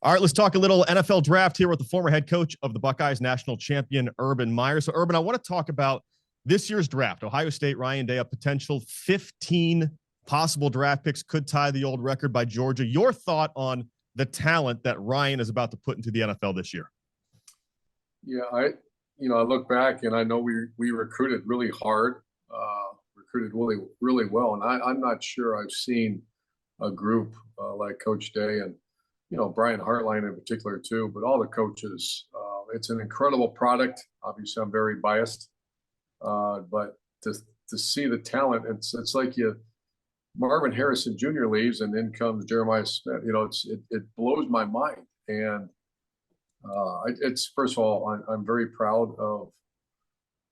All right, let's talk a little NFL draft here with the former head coach of the Buckeyes, national champion Urban Meyer. So, Urban, I want to talk about this year's draft. Ohio State, Ryan Day, a potential 15 possible draft picks could tie the old record by Georgia. Your thought on the talent that Ryan is about to put into the NFL this year? Yeah, I look back and I know we recruited really hard, recruited really well, and I'm not sure I've seen a group like Coach Day and Brian Hartline in particular too, but all the coaches. It's an incredible product. Obviously, I'm very biased, but to see the talent, it's like Marvin Harrison Jr. leaves and in comes Jeremiah Smith. It blows my mind. And it's first of all, I'm very proud of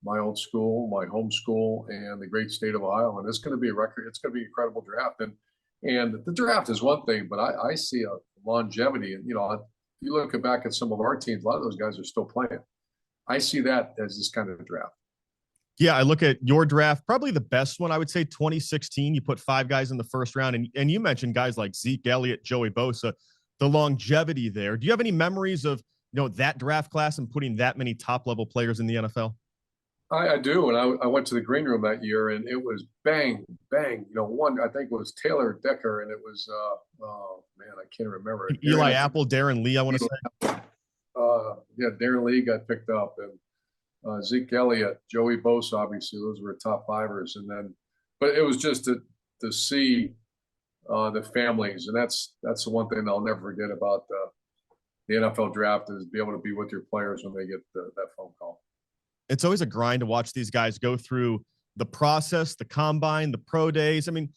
my old school, my home school, and the great state of Ohio. And it's going to be a record. It's going to be an incredible draft. And the draft is one thing, but I see a longevity. And, if you look back at some of our teams, a lot of those guys are still playing. I see that as this kind of a draft. Yeah, I look at your draft, probably the best one, I would say 2016. You put 5 guys in the first round, and you mentioned guys like Zeke Elliott, Joey Bosa, the longevity there. Do you have any memories of that draft class and putting that many top-level players in the NFL? I do, and I went to the green room that year, and it was bang, bang. One I think was Taylor Decker, and it was oh man, I can't remember it. Eli Apple, Darren Lee, I want to say. Yeah, Darren Lee got picked up, and Zeke Elliott, Joey Bosa, obviously those were top fivers, and then, but it was just to see the families, and that's the one thing I'll never forget about the NFL draft is be able to be with your players when they get that phone call. It's always a grind to watch these guys go through the process, the combine, the pro days. I mean,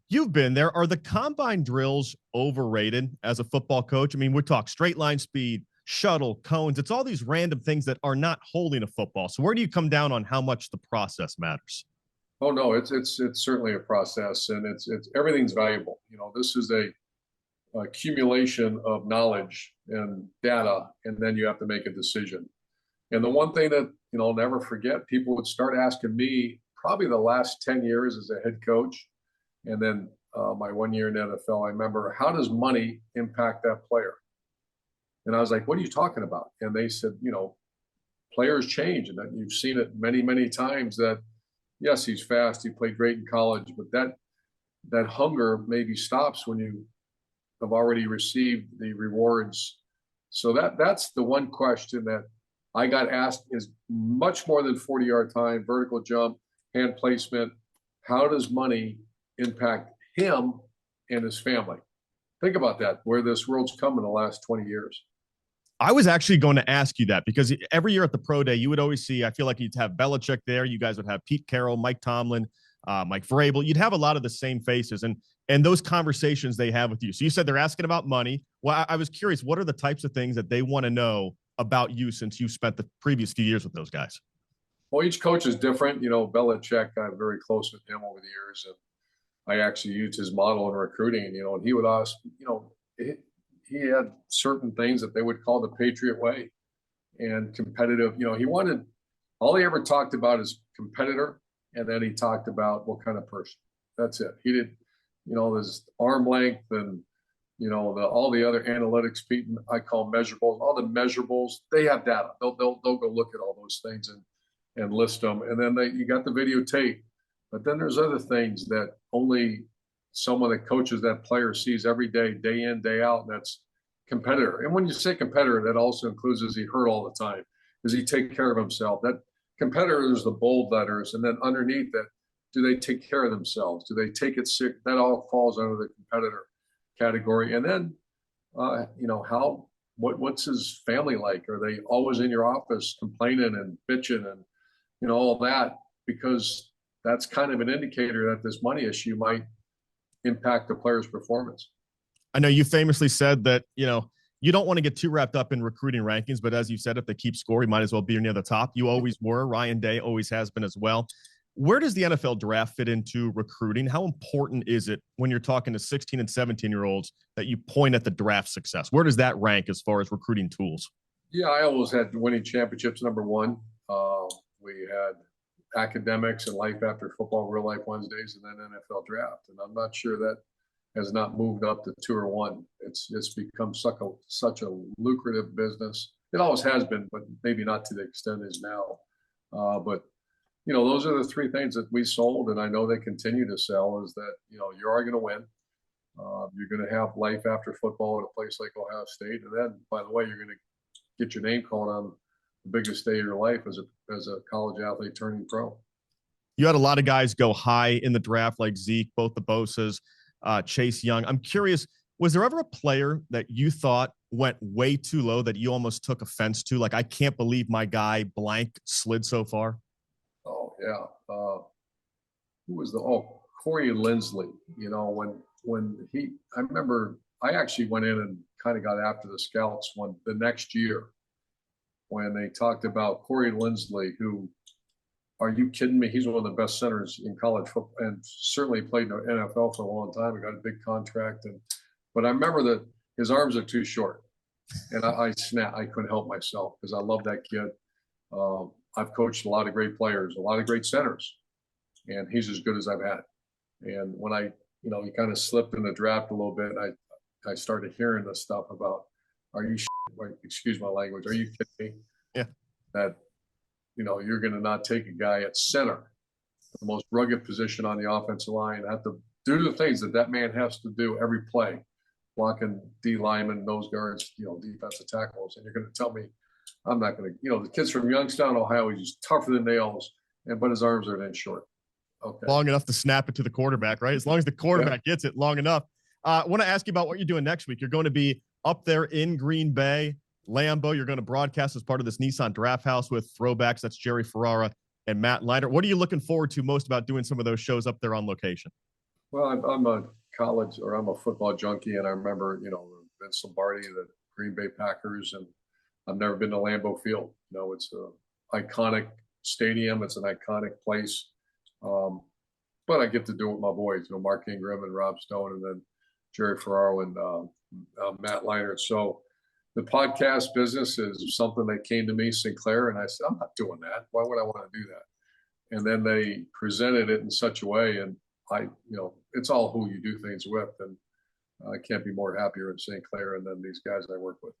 you've been there. Are the combine drills overrated as a football coach? I mean, we talk straight line speed, shuttle, cones. It's all these random things that are not holding a football. So where do you come down on how much the process matters? Oh no, it's certainly a process, and it's everything's valuable. This is a accumulation of knowledge and data, and then you have to make a decision. And the one thing that I'll never forget, people would start asking me probably the last 10 years as a head coach, and then my 1 year in the NFL, I remember, how does money impact that player? And I was like, what are you talking about? And they said, players change, and that you've seen it many, many times that, yes, he's fast, he played great in college, but that hunger maybe stops when you have already received the rewards. So that's the one question that I got asked is much more than 40-yard time, vertical jump, hand placement. How does money impact him and his family? Think about that, where this world's come in the last 20 years. I was actually going to ask you that because every year at the pro day, you would always see, I feel like you'd have Belichick there. You guys would have Pete Carroll, Mike Tomlin, Mike Vrabel. You'd have a lot of the same faces and those conversations they have with you. So you said they're asking about money. Well, I was curious, what are the types of things that they want to know about you since you spent the previous few years with those guys? Well, each coach is different. Belichick, I'm very close with him over the years, and I actually used his model in recruiting. And he would ask, he had certain things that they would call the Patriot way and competitive. He wanted, all he ever talked about is competitor, and then he talked about what kind of person. That's it. He did, this arm length and all the other analytics, I call measurables, all the measurables, they have data. They'll go look at all those things and list them. And then you got the videotape. But then there's other things that only someone that coaches that player sees every day, day in, day out, and that's competitor. And when you say competitor, that also includes, is he hurt all the time? Does he take care of himself? That competitor is the bold letters. And then underneath that, do they take care of themselves? Do they take it sick? That all falls under the competitor category. And then, what's his family like? Are they always in your office complaining and bitching and, all that? Because that's kind of an indicator that this money issue might impact the player's performance. I know you famously said that, you don't want to get too wrapped up in recruiting rankings, but as you said, if they keep score, you might as well be near the top. You always were. Ryan Day always has been as well. Where does the NFL draft fit into recruiting? How important is it when you're talking to 16 and 17-year-olds that you point at the draft success? Where does that rank as far as recruiting tools? Yeah, I always had winning championships number one. We had academics and life after football, real life Wednesdays, and then NFL draft. And I'm not sure that has not moved up to 2 or 1. It's become such a lucrative business. It always has been, but maybe not to the extent it is now. But those are the 3 things that we sold, and I know they continue to sell. Is that you are going to win. You're going to have life after football at a place like Ohio State, and then, by the way, you're going to get your name called on the biggest day of your life as a college athlete turning pro. You had a lot of guys go high in the draft, like Zeke, both the Bosas, Chase Young. I'm curious, was there ever a player that you thought went way too low that you almost took offense to? Like, I can't believe my guy blank slid so far. Oh yeah, who was Corey Linsley? I remember I actually went in and kind of got after the scouts the next year when they talked about Corey Linsley, who, are you kidding me? He's one of the best centers in college football, and certainly played in the NFL for a long time. He got a big contract, but I remember that his arms are too short, and I snapped. I couldn't help myself because I love that kid. I've coached a lot of great players, a lot of great centers, and he's as good as I've had. And when he kind of slipped in the draft a little bit, I started hearing this stuff about, excuse my language, are you kidding me? Yeah. That you're going to not take a guy at center, the most rugged position on the offensive line, have to do the things that man has to do every play, blocking D linemen, nose guards, defensive tackles, and you're going to tell me I'm not going to, the kid's from Youngstown, Ohio, he's tougher than nails, but his arms are then short. Okay. Long enough to snap it to the quarterback, right? As long as the quarterback gets it long enough. I want to ask you about what you're doing next week. You're going to be up there in Green Bay, Lambeau. You're going to broadcast as part of this Nissan Draft House with throwbacks. That's Jerry Ferrara and Matt Leiter. What are you looking forward to most about doing some of those shows up there on location? Well, I'm a football junkie, and I remember, Vince Lombardi, the Green Bay Packers, and I've never been to Lambeau Field. It's an iconic stadium. It's an iconic place. But I get to do it with my boys, Mark Ingram and Rob Stone, and then Jerry Ferraro and Matt Leiter. So the podcast business is something that came to me, Sinclair, and I said, I'm not doing that. Why would I want to do that? And then they presented it in such a way, and it's all who you do things with, and I can't be more happier in Sinclair and then these guys I work with.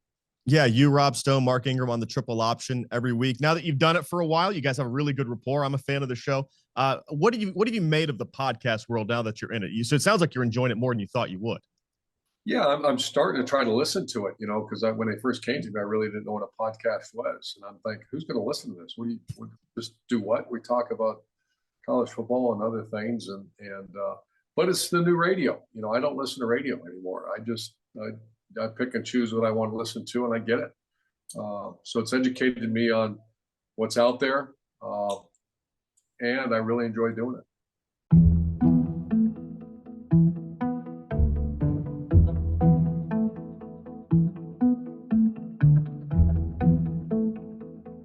Yeah, you, Rob Stone, Mark Ingram on the triple option every week. Now that you've done it for a while, you guys have a really good rapport. I'm a fan of the show. What have you made of the podcast world now that you're in it? So it sounds like you're enjoying it more than you thought you would. Yeah, I'm starting to try to listen to it, because when they first came to me, I really didn't know what a podcast was. And I'm thinking, who's going to listen to this? We just do what? We talk about college football and other things. But it's the new radio. I don't listen to radio anymore. I pick and choose what I want to listen to, and I get it. So it's educated me on what's out there, and I really enjoy doing it.